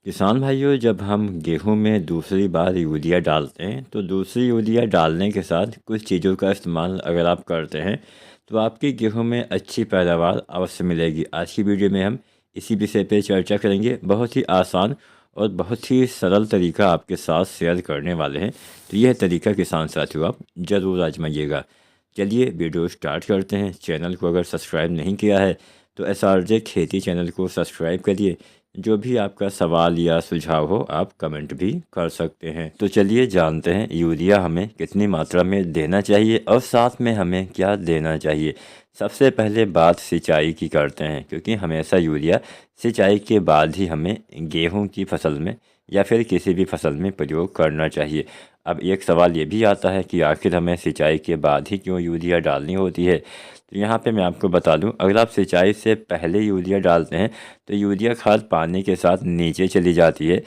किसान भाइयों, जब हम गेहूं में दूसरी बार यूरिया डालते हैं तो दूसरी यूरिया डालने के साथ कुछ चीज़ों का इस्तेमाल अगर आप करते हैं तो आपके गेहूं में अच्छी पैदावार अवश्य मिलेगी। आज की वीडियो में हम इसी विषय पे चर्चा करेंगे। बहुत ही आसान और बहुत ही सरल तरीका आपके साथ शेयर करने वाले हैं। तो यह तरीका किसान साथियों आप ज़रूर आजमाइएगा। चलिए वीडियो स्टार्ट करते हैं। चैनल को अगर सब्सक्राइब नहीं किया है तो SRJ खेती चैनल को सब्सक्राइब करिए। जो भी आपका सवाल या सुझाव हो आप कमेंट भी कर सकते हैं। तो चलिए जानते हैं यूरिया हमें कितनी मात्रा में देना चाहिए और साथ में हमें क्या देना चाहिए। सबसे पहले बात सिंचाई की करते हैं, क्योंकि हमेशा यूरिया सिंचाई के बाद ही हमें गेहूं की फसल में या फिर किसी भी फसल में प्रयोग करना चाहिए। अब एक सवाल ये भी आता है कि आखिर हमें सिंचाई के बाद ही क्यों यूरिया डालनी होती है। तो यहाँ पे मैं आपको बता दूं, अगर आप सिंचाई से पहले यूरिया डालते हैं तो यूरिया खाद पानी के साथ नीचे चली जाती है।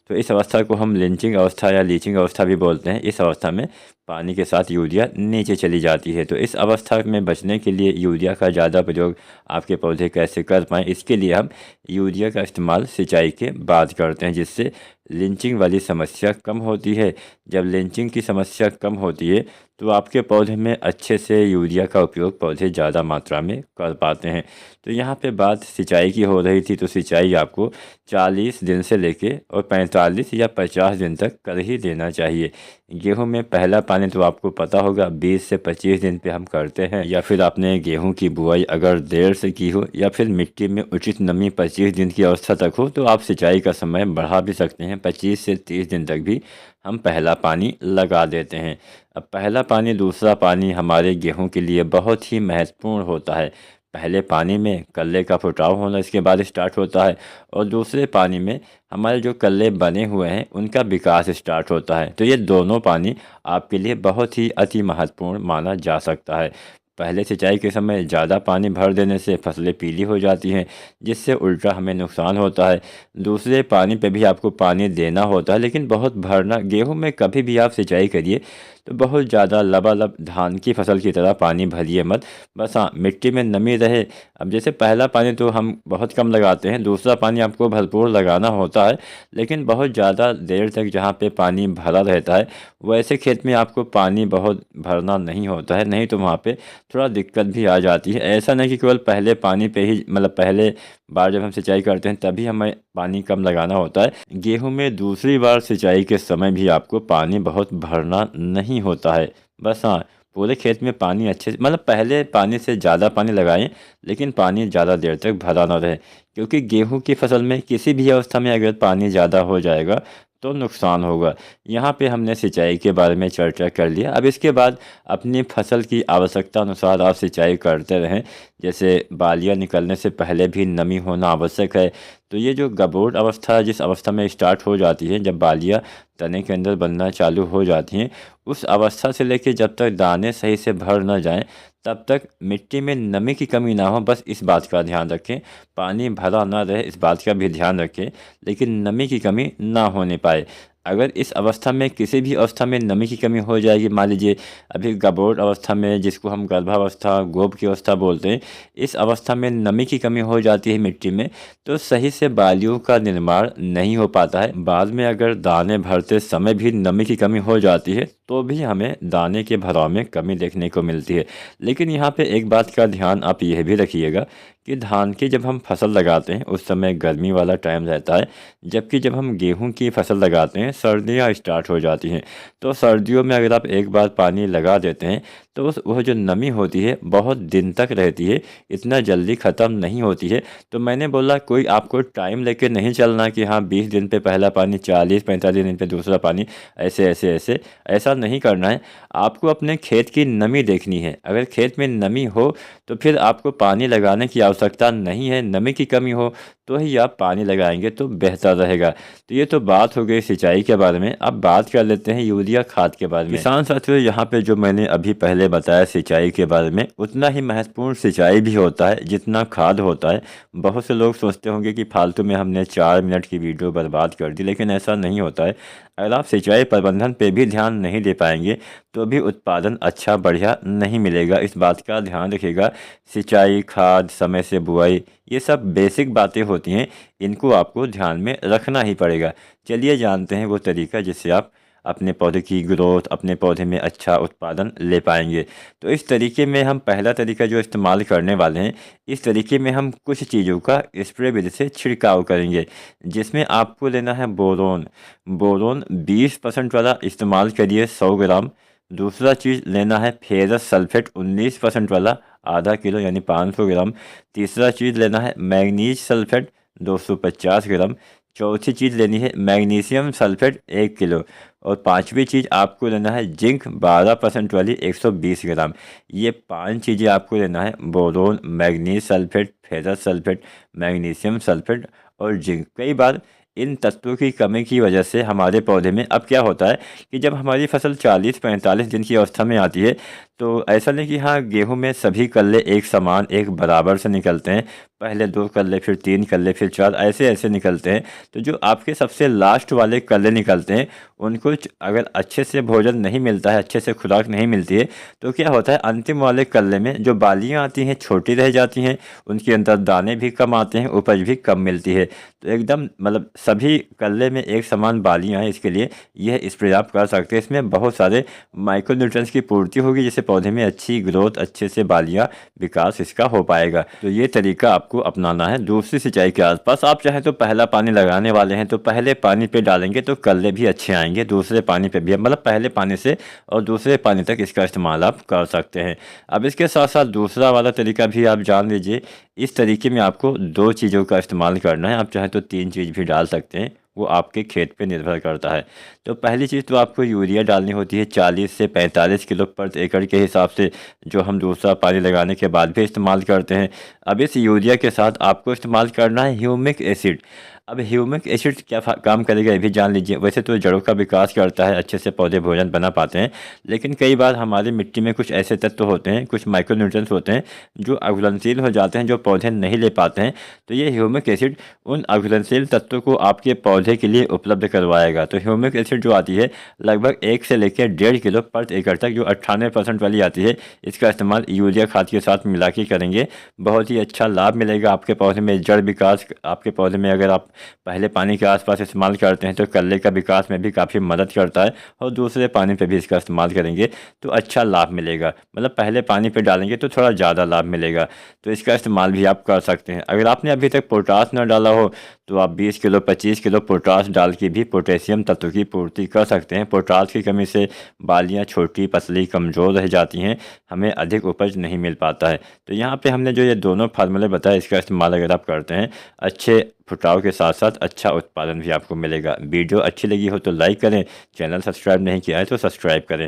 तो इस अवस्था को हम लिंचिंग अवस्था या लीचिंग अवस्था भी बोलते हैं। इस अवस्था में पानी के साथ यूरिया नीचे चली जाती है। तो इस अवस्था में बचने के लिए यूरिया का ज़्यादा प्रयोग आपके पौधे कैसे कर पाएँ, इसके लिए हम यूरिया का इस्तेमाल सिंचाई के बाद करते हैं, जिससे लिंचिंग वाली समस्या कम होती है। जब लिंचिंग की समस्या कम होती है तो आपके पौधे में अच्छे से यूरिया का उपयोग पौधे ज़्यादा मात्रा में कर पाते हैं। तो यहाँ पे बात सिंचाई की हो रही थी, तो सिंचाई आपको 40 दिन से लेके और 45 या 50 दिन तक कर ही देना चाहिए। गेहूं में पहला पानी तो आपको पता होगा 20 से 25 दिन पे हम करते हैं। या फिर आपने गेहूं की बुआई अगर देर से की हो या फिर मिट्टी में उचित नमी 25 दिन की अवस्था तक हो तो आप सिंचाई का समय बढ़ा भी सकते हैं। 25 से 30 दिन तक भी हम पहला पानी लगा देते हैं। अब पहला पानी दूसरा पानी हमारे गेहूं के लिए बहुत ही महत्वपूर्ण होता है। पहले पानी में कल्ले का फुटाव होना इसके बाद स्टार्ट होता है और दूसरे पानी में हमारे जो कल्ले बने हुए हैं उनका विकास स्टार्ट होता है। तो ये दोनों पानी आपके लिए बहुत ही अति महत्वपूर्ण माना जा सकता है। पहले सिंचाई के समय ज़्यादा पानी भर देने से फसलें पीली हो जाती हैं, जिससे उल्टा हमें नुकसान होता है। दूसरे पानी पे भी आपको पानी देना होता है, लेकिन बहुत भरना। गेहूं में कभी भी आप सिंचाई करिए तो बहुत ज़्यादा लबालब धान की फसल की तरह पानी भरिए मत। बस हाँ, मिट्टी में नमी रहे। अब जैसे पहला पानी तो हम बहुत कम लगाते हैं, दूसरा पानी आपको भरपूर लगाना होता है, लेकिन बहुत ज़्यादा देर तक जहाँ पे पानी भरा रहता है वैसे खेत में आपको पानी बहुत भरना नहीं होता है, नहीं तो वहाँ पे थोड़ा दिक्कत भी आ जाती है। ऐसा नहीं कि केवल पहले पानी पे ही, मतलब पहले बार जब हम सिंचाई करते हैं तभी हमें पानी कम लगाना होता है। गेहूं में दूसरी बार सिंचाई के समय भी आपको पानी बहुत भरना नहीं होता है। बस हाँ, पूरे खेत में पानी अच्छे से, मतलब पहले पानी से ज़्यादा पानी लगाएं, लेकिन पानी ज़्यादा देर तक भरा ना रहे, क्योंकि गेहूं की फसल में किसी भी अवस्था में अगर पानी ज़्यादा हो जाएगा तो नुकसान होगा। यहाँ पे हमने सिंचाई के बारे में चर्चा कर लिया। अब इसके बाद अपनी फसल की आवश्यकता अनुसार आप सिंचाई करते रहें। जैसे बालियाँ निकलने से पहले भी नमी होना आवश्यक है। तो ये जो गबोट अवस्था जिस अवस्था में स्टार्ट हो जाती है, जब बालियाँ तने के अंदर बनना चालू हो जाती हैं, उस अवस्था से लेकर जब तक दाने सही से भर न जाएं तब तक मिट्टी में नमी की कमी ना हो, बस इस बात का ध्यान रखें। पानी भरा ना रहे इस बात का भी ध्यान रखें, लेकिन नमी की कमी ना होने पाए। अगर इस अवस्था में किसी भी अवस्था में नमी की कमी हो जाएगी, मान लीजिए अभी गबोट अवस्था में, जिसको हम गर्भावस्था गोब की अवस्था बोलते हैं, इस अवस्था में नमी की कमी हो जाती है मिट्टी में, तो सही से बालियों का निर्माण नहीं हो पाता है। बाद में अगर दाने भरते समय भी नमी की कमी हो जाती है तो भी हमें दाने के भराव में कमी देखने को मिलती है। लेकिन यहाँ पे एक बात का ध्यान आप यह भी रखिएगा कि धान की जब हम फसल लगाते हैं उस समय गर्मी वाला टाइम रहता है, जबकि जब हम गेहूं की फसल लगाते हैं सर्दियां स्टार्ट हो जाती हैं। तो सर्दियों में अगर आप एक बार पानी लगा देते हैं तो वह जो नमी होती है बहुत दिन तक रहती है, इतना जल्दी ख़त्म नहीं होती है। तो मैंने बोला कोई आपको टाइम लेके नहीं चलना कि हाँ 20 दिन पे पहला पानी, 40-45 दिन पे दूसरा पानी, ऐसे ऐसे ऐसे ऐसा नहीं करना है। आपको अपने खेत की नमी देखनी है। अगर खेत में नमी हो तो फिर आपको पानी लगाने की आवश्यकता नहीं है। नमी की कमी हो तो ही आप पानी लगाएंगे तो बेहतर रहेगा। तो ये तो बात हो गई सिंचाई के बारे में। अब बात कर लेते हैं यूरिया खाद के बारे में। किसान साथियों, यहाँ पे जो मैंने अभी पहले बताया सिंचाई के बारे में, उतना ही महत्वपूर्ण सिंचाई भी होता है जितना खाद होता है। बहुत से लोग सोचते होंगे कि फालतू में हमने 4 मिनट की वीडियो बर्बाद कर दी, लेकिन ऐसा नहीं होता है। अगर आप सिंचाई प्रबंधन पे भी ध्यान नहीं दे पाएंगे तो भी उत्पादन अच्छा बढ़िया नहीं मिलेगा। इस बात का ध्यान रखिएगा। सिंचाई, खाद, समय से बुआई, ये सब बेसिक बातें होती हैं, इनको आपको ध्यान में रखना ही पड़ेगा। चलिए जानते हैं वो तरीका जिससे आप अपने पौधे की ग्रोथ, अपने पौधे में अच्छा उत्पादन ले पाएंगे। तो इस तरीके में हम पहला तरीका जो इस्तेमाल करने वाले हैं, इस तरीके में हम कुछ चीज़ों का स्प्रे विधि से छिड़काव करेंगे, जिसमें आपको लेना है बोरोन। बोरोन 20% वाला इस्तेमाल करिए, 100 ग्राम। दूसरा चीज़ लेना है फेरस सल्फेट 19% वाला, आधा किलो यानी 500 ग्राम। तीसरा चीज़ लेना है मैग्नीज सल्फेट 250 ग्राम। चौथी चीज़ लेनी है मैग्नीशियम सल्फेट 1 किलो। और पांचवी चीज़ आपको लेना है जिंक 12% वाली 120 ग्राम। ये 5 चीज़ें आपको लेना है, boron, manganese sulphate, ferrous sulphate, magnesium sulphate और जिंक। कई बार इन तत्वों की कमी की वजह से हमारे पौधे में अब क्या होता है कि जब हमारी फसल 40-45 दिन की अवस्था में आती है तो ऐसा नहीं कि हाँ गेहूं में सभी कल्ले एक समान, एक बराबर से निकलते हैं। पहले 2 कल्ले, फिर 3 कल्ले, फिर 4, ऐसे ऐसे निकलते हैं। तो जो आपके सबसे लास्ट वाले कल्ले निकलते हैं, उनको अगर अच्छे से भोजन नहीं मिलता है, अच्छे से खुराक नहीं मिलती है, तो क्या होता है अंतिम वाले कल्ले में जो बालियाँ आती हैं छोटी रह जाती हैं, उनके अंदर दाने भी कम आते हैं, उपज भी कम मिलती है। तो एकदम मतलब सभी कल्ले में एक समान बालियाँ हैं, इसके लिए यह स्प्रे आप कर सकते हैं। इसमें बहुत सारे माइक्रोन्यूट्रिएंट्स की पूर्ति होगी, जिससे पौधे में अच्छी ग्रोथ, अच्छे से बालियाँ, विकास इसका हो पाएगा। तो ये तरीका आपको अपनाना है। दूसरी सिंचाई के आसपास आप चाहे तो पहला पानी लगाने वाले हैं तो पहले पानी पे डालेंगे तो कल्ले भी अच्छे आएंगे। दूसरे पानी पे भी, मतलब पहले पानी से और दूसरे पानी तक इसका इस्तेमाल आप कर सकते हैं। अब इसके साथ साथ दूसरा वाला तरीका भी आप जान लीजिए। इस तरीके में आपको 2 चीज़ों का इस्तेमाल करना है। आप चाहे तो 3 चीज़ भी डाल सकते हैं, वो आपके खेत पे निर्भर करता है। तो पहली चीज़ तो आपको यूरिया डालनी होती है 40 से 45 किलो प्रति एकड़ के हिसाब से, जो हम दूसरा पानी लगाने के बाद भी इस्तेमाल करते हैं। अब इस यूरिया के साथ आपको इस्तेमाल करना है ह्यूमिक एसिड। अब ह्यूमिक एसिड क्या काम करेगा ये भी जान लीजिए। वैसे तो जड़ों का विकास करता है, अच्छे से पौधे भोजन बना पाते हैं, लेकिन कई बार हमारी मिट्टी में कुछ ऐसे तत्व होते हैं, कुछ माइक्रोन्यूट्रिएंट्स होते हैं जो अघुलनशील हो जाते हैं, जो पौधे नहीं ले पाते हैं। तो ये ह्यूमिक एसिड उन अघुलनशील तत्वों को आपके पौधे के लिए उपलब्ध करवाएगा। तो ह्यूमिक एसिड जो आती है लगभग 1 से लेकर 1.5 किलो प्रति एकड़ तक, जो 98% वाली आती है, इसका इस्तेमाल यूरिया खाद के साथ मिला के करेंगे। बहुत ही अच्छा लाभ मिलेगा आपके पौधे में। जड़ विकास आपके पौधे में अगर आप पहले पानी के आसपास इस्तेमाल करते हैं तो कल्ले का विकास में भी काफ़ी मदद करता है, और दूसरे पानी पे भी इसका इस्तेमाल करेंगे तो अच्छा लाभ मिलेगा। मतलब पहले पानी पे डालेंगे तो थोड़ा ज़्यादा लाभ मिलेगा। तो इसका इस्तेमाल भी आप कर सकते हैं। अगर आपने अभी तक पोटास न डाला हो तो आप 20 किलो 25 किलो पोटास डाल के भी पोटेशियम तत्व की पूर्ति कर सकते हैं। पोटास की कमी से बालियाँ छोटी, पतली, कमज़ोर रह जाती हैं, हमें अधिक उपज नहीं मिल पाता है। तो यहाँ पे हमने जो ये दोनों फार्मूले बताए, इसका इस्तेमाल अगर आप करते हैं, अच्छे फुटाव के साथ साथ अच्छा उत्पादन भी आपको मिलेगा। वीडियो अच्छी लगी हो तो लाइक करें, चैनल सब्सक्राइब नहीं किया है तो सब्सक्राइब करें।